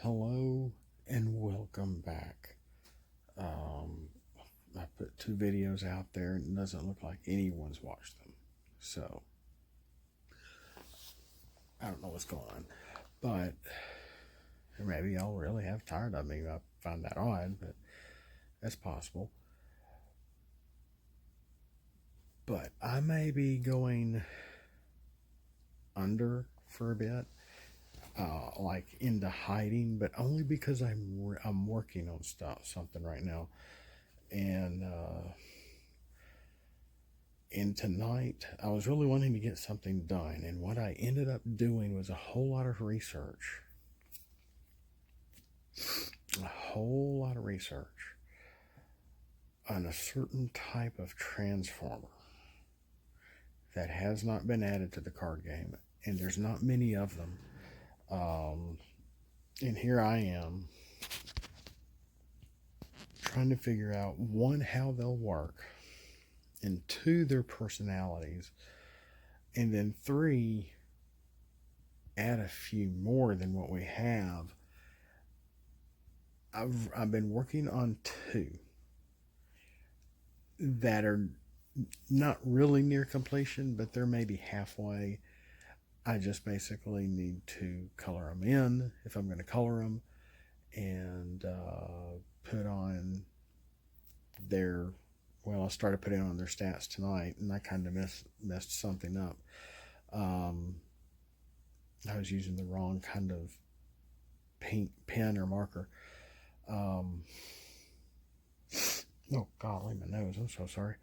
Hello and welcome back. I put two videos out there and it doesn't look like anyone's watched them. So, I don't know what's going on. But maybe y'all really have tired of me. I find that odd, but that's possible. But I may be going under for a bit, like into hiding, but only because I'm working on something right now, and tonight I was really wanting to get something done, and what I ended up doing was a whole lot of research, on a certain type of transformer that has not been added to the card game, and there's not many of them. And here I am trying to figure out, one, how they'll work, and two, their personalities, and then three, add a few more than what we have. I've been working on two that are not really near completion, but they're maybe halfway. I just basically need to color them in if I'm going to color them, and put on their. Well, I started putting on their stats tonight, and I kind of messed something up. I was using the wrong kind of paint pen or marker. Oh golly, my nose! I'm so sorry.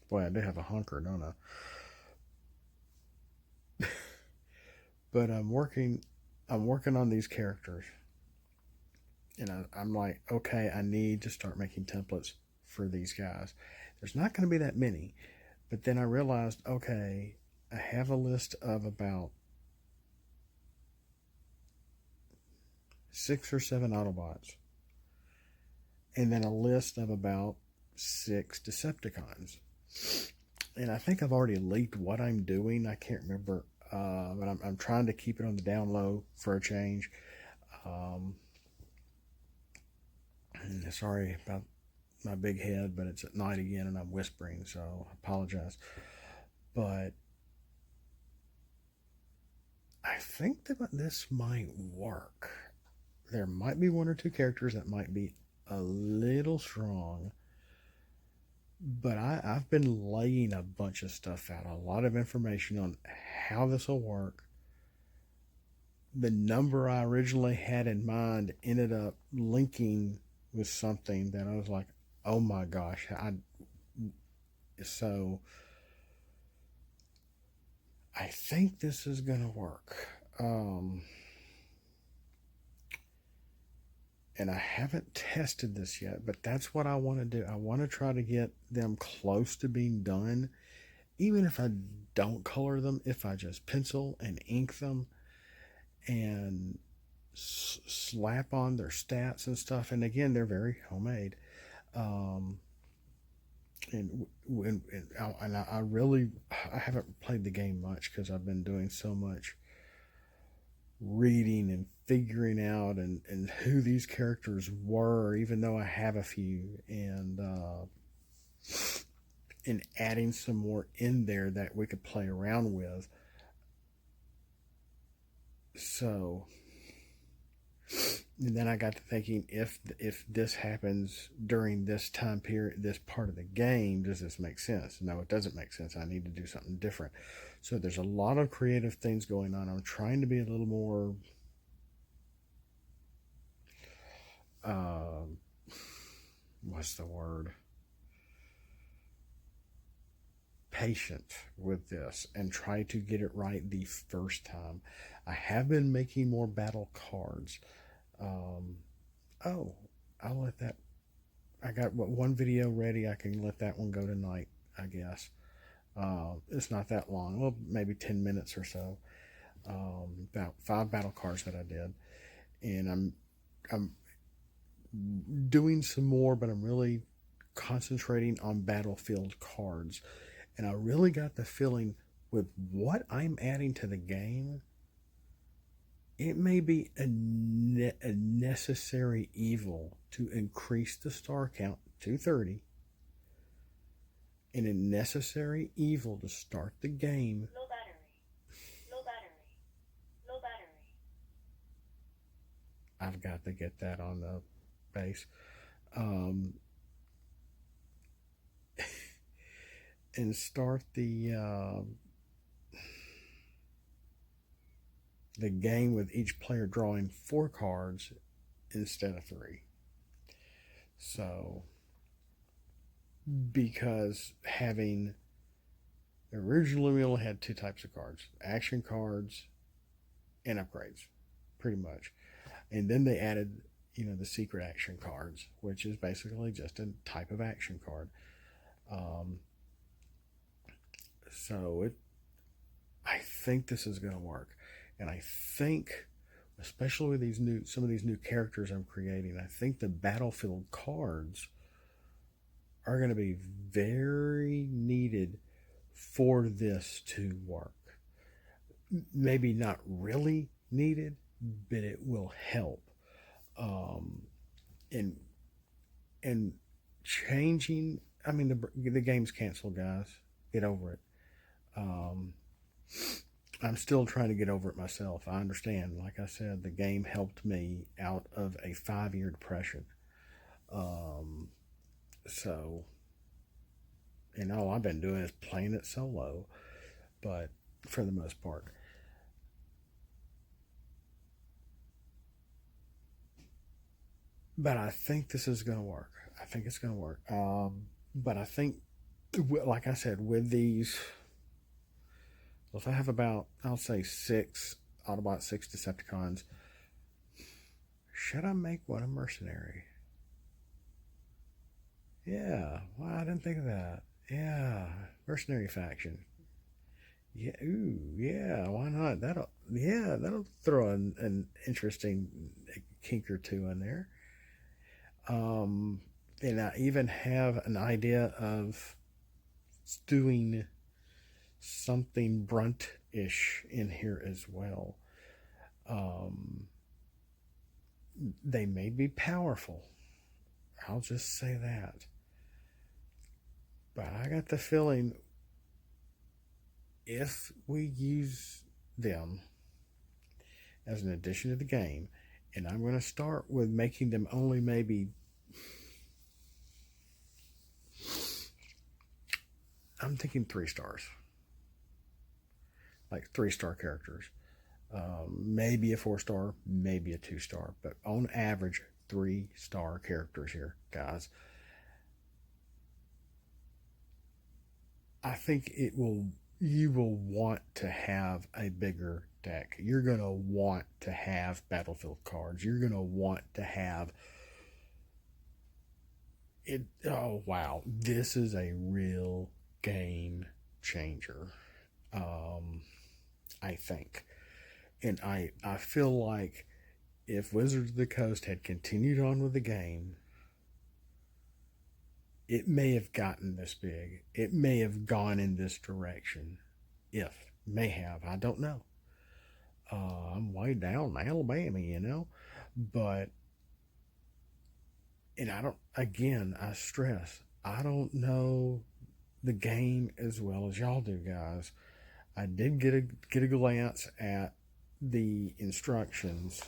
Boy, I do have a hunker, don't I? But I'm working on these characters, and I'm like, okay, I need to start making templates for these guys. There's not going to be that many, but then I realized, okay, I have a list of about 6 or 7 Autobots, and then a list of about 6 Decepticons. And I think I've already leaked what I'm doing. I can't remember, but I'm trying to keep it on the down low for a change. Sorry about my big head, but it's at night again and I'm whispering, so I apologize. But I think that this might work. There might be 1 or 2 characters that might be a little strong, but I've been laying a bunch of stuff out, a lot of information on how this will work. The number I originally had in mind ended up linking with something that I was like, oh my gosh. So I think this is going to work. And I haven't tested this yet, but that's what I want to do. I want to try to get them close to being done, even if I don't color them, if I just pencil and ink them and slap on their stats and stuff. And again, they're very homemade. And I haven't played the game much because I've been doing so much reading and figuring out and who these characters were, even though I have a few, and adding some more in there that we could play around with. So, and then I got to thinking, if this happens during this time period, this part of the game, does this make sense? No, it doesn't make sense. I need to do something different. So there's a lot of creative things going on. I'm trying to be a little more what's the word? Patient with this and try to get it right the first time. I have been making more battle cards. Oh, I'll let that. I got one video ready. I can let that one go tonight, I guess. It's not that long. Well, maybe 10 minutes or so. About 5 battle cards that I did, and I'm doing some more, but I'm really concentrating on battlefield cards. And I really got the feeling with what I'm adding to the game, it may be a necessary evil to increase the star count to 30, and a necessary evil to start the game. Low battery. Low battery. Low battery. I've got to get that on the base. Um, and start the game with each player drawing 4 cards instead of 3. So, because having originally we only had 2 types of cards: action cards and upgrades, pretty much. And then they added, the secret action cards, which is basically just a type of action card. Um, so I think this is going to work, and I think, especially with some of these new characters I'm creating, I think the battlefield cards are going to be very needed for this to work. Maybe not really needed, but it will help. And and changing. I mean, the game's canceled, guys. Get over it. Um, I'm still trying to get over it myself. I understand. Like I said, the game helped me out of a 5-year depression. Um, so, and all I've been doing is playing it solo, but for the most part. But I think this is going to work. I think it's going to work. But I think, like I said, with these, if I have about, I'll say 6 Autobots, 6 Decepticons, should I make one a mercenary? Yeah, well, I didn't think of that. Yeah, mercenary faction. Yeah, ooh, yeah, why not? That'll throw an interesting kink or two in there. Um, and I even have an idea of doing something brunt-ish in here as well. Um, they may be powerful. I'll just say that. But I got the feeling if we use them as an addition to the game, and I'm going to start with making them only maybe, I'm thinking 3 stars, like 3-star characters. Maybe a 4-star, maybe a 2-star, but on average, 3-star characters here, guys. I think you will want to have a bigger deck. You're going to want to have battlefield cards. You're going to want to have it. Oh, wow. This is a real game changer. I think. And I feel like if Wizards of the Coast had continued on with the game, it may have gotten this big. It may have gone in this direction. If may have, I don't know. I'm way down in Alabama, but and I don't. Again, I stress, I don't know the game as well as y'all do, guys. I did get a glance at the instructions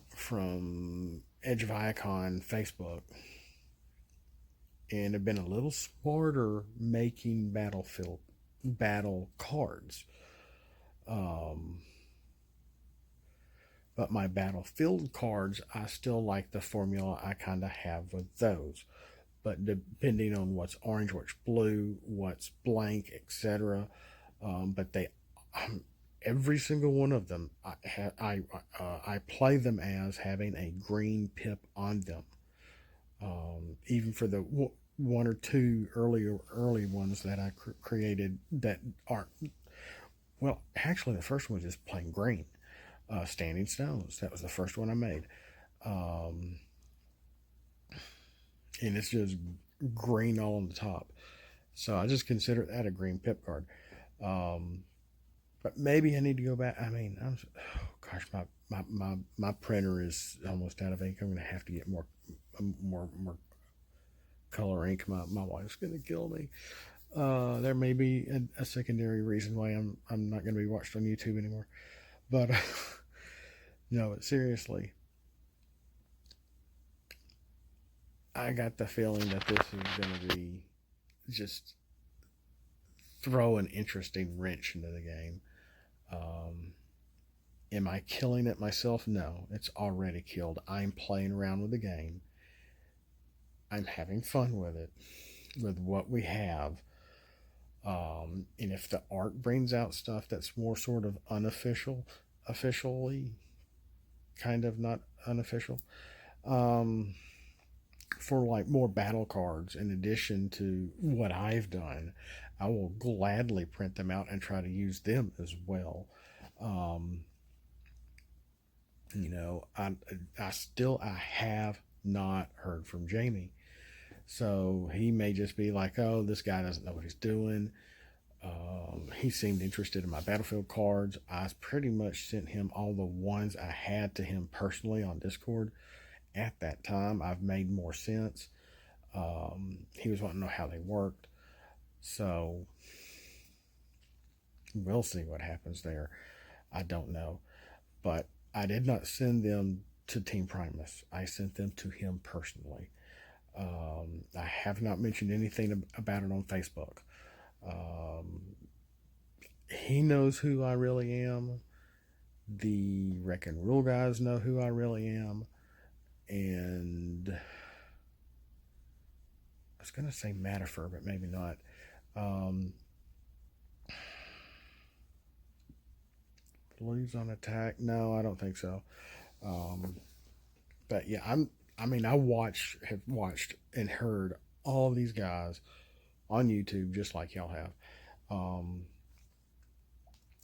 from Edge of Icon Facebook, and have been a little smarter making battle cards. But my battlefield cards, I still like the formula I kind of have with those. But depending on what's orange, what's blue, what's blank, etc. But every single one of them, I play them as having a green pip on them. Even for the 1 or 2 early ones that I created that aren't, well, actually the first one was just plain green. Standing Stones, that was the first one I made. And it's just green all on the top. So I just consider that a green pip card. But maybe I need to go back. I mean, oh gosh, my printer is almost out of ink. I'm going to have to get more color ink. My wife's going to kill me. There may be a secondary reason why I'm not going to be watched on YouTube anymore. But no, seriously, I got the feeling that this is going to be just throw an interesting wrench into the game. Um, am I killing it myself? No, it's already killed. I'm playing around with the game. I'm having fun with it, with what we have. And if the art brings out stuff that's more sort of unofficial, officially, kind of not unofficial, um, for like more battle cards in addition to what I've done, I will gladly print them out and try to use them as well. Um, you know, I have not heard from Jamie, so he may just be like, oh, this guy doesn't know what he's doing. He seemed interested in my battlefield cards. I pretty much sent him all the ones I had to him personally on Discord. At that time, I've made more sense. He was wanting to know how they worked. So we'll see what happens there. I don't know. But I did not send them to Team Primus. I sent them to him personally. I have not mentioned anything about it on Facebook. Um, he knows who I really am. The Wreck and Rule guys know who I really am. And I was going to say Matifer, but maybe not. Blues on Attack? No, I don't think so. Um, but yeah, I mean, have watched and heard all these guys on YouTube just like y'all have. Um,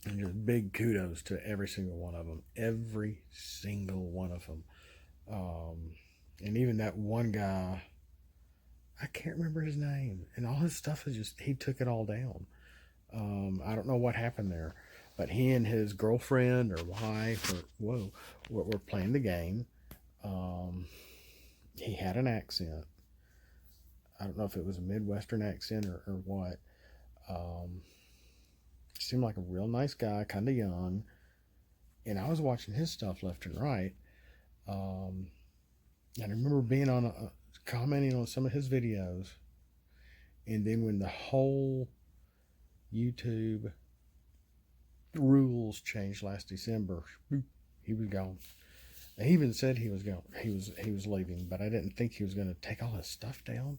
and just big kudos to every single one of them. Every single one of them. And even that one guy, I can't remember his name. And all his stuff is just, he took it all down. I don't know what happened there. But he and his girlfriend or wife were playing the game. He had an accent. I don't know if it was a Midwestern accent or what. Um, Seemed like a real nice guy, kind of young. And I was watching his stuff left and right. And I remember being commenting on some of his videos. And then when the whole YouTube rules changed last December, he was gone. He even said he was going. He was leaving, but I didn't think he was going to take all his stuff down.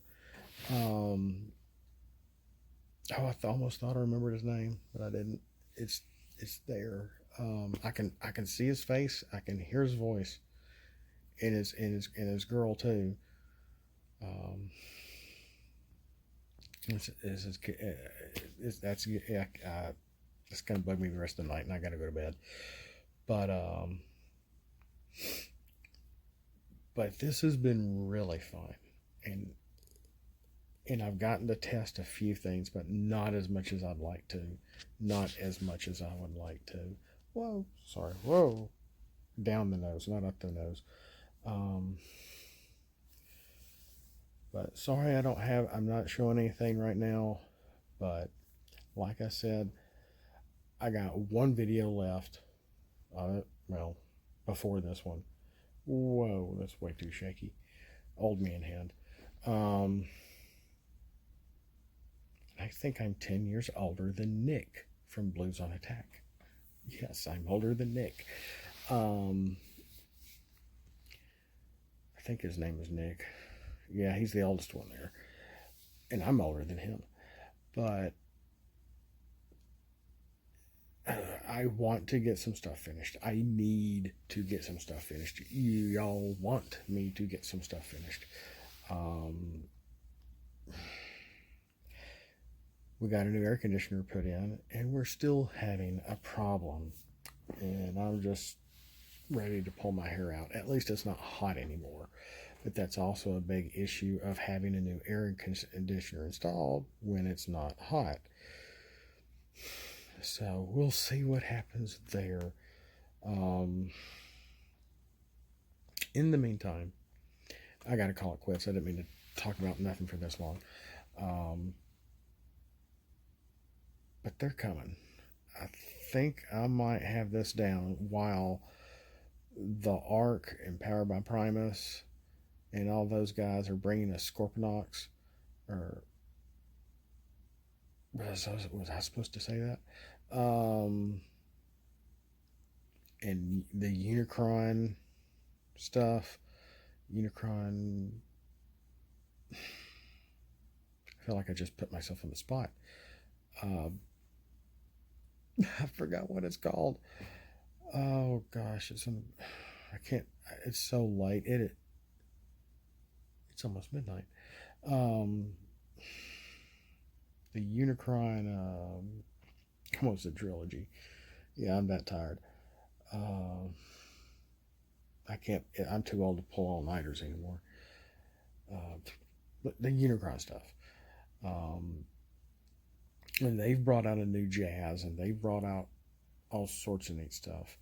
Almost thought I remembered his name, but I didn't. It's there. I can see his face. I can hear his voice, and his girl too. That's yeah. It's gonna bug me the rest of the night, and I gotta go to bed. But but this has been really fun, and I've gotten to test a few things, but not as much as I'd like to. Not as much as I would like to. Whoa, sorry, whoa, down the nose, not up the nose. Um, but sorry, I'm not showing anything right now. But like I said, I got one video left. Well, before this one. Whoa, that's way too shaky. Old man hand. Um, I think I'm 10 years older than Nick from Blues on Attack. Yes, I'm older than Nick. I think his name is Nick. Yeah, he's the oldest one there. And I'm older than him. But I want to get some stuff finished. I need to get some stuff finished. Y'all want me to get some stuff finished. We got a new air conditioner put in, and we're still having a problem. And I'm just ready to pull my hair out. At least it's not hot anymore. But that's also a big issue of having a new air conditioner installed when it's not hot. So we'll see what happens there. Um, in the meantime, I got to call it quits. I didn't mean to talk about nothing for this long. Um, but they're coming. I think I might have this down while the Ark and Powered by Primus and all those guys are bringing us Scorponok. Or was I supposed to say that? And the Unicron stuff. Unicron. I feel like I just put myself on the spot. Uh, I forgot what it's called. Oh gosh, I can't. It's so late. It's almost midnight. Um, the Unicron. What was the trilogy? Yeah, I'm that tired. Uh, I can't. I'm too old to pull all nighters anymore. Uh, but the Unicron stuff. Um, and they've brought out a new jazz, and they've brought out all sorts of neat stuff.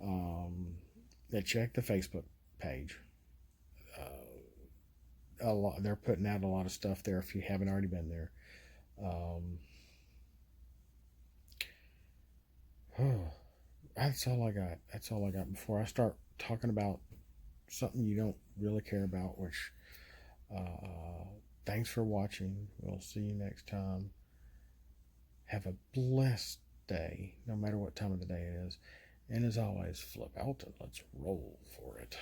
Um, check the Facebook page. A lot. They're putting out a lot of stuff there. If you haven't already been there, um, that's all I got. That's all I got. Before I start talking about something you don't really care about, which thanks for watching. We'll see you next time. Have a blessed day, no matter what time of the day it is. And as always, flip out and let's roll for it.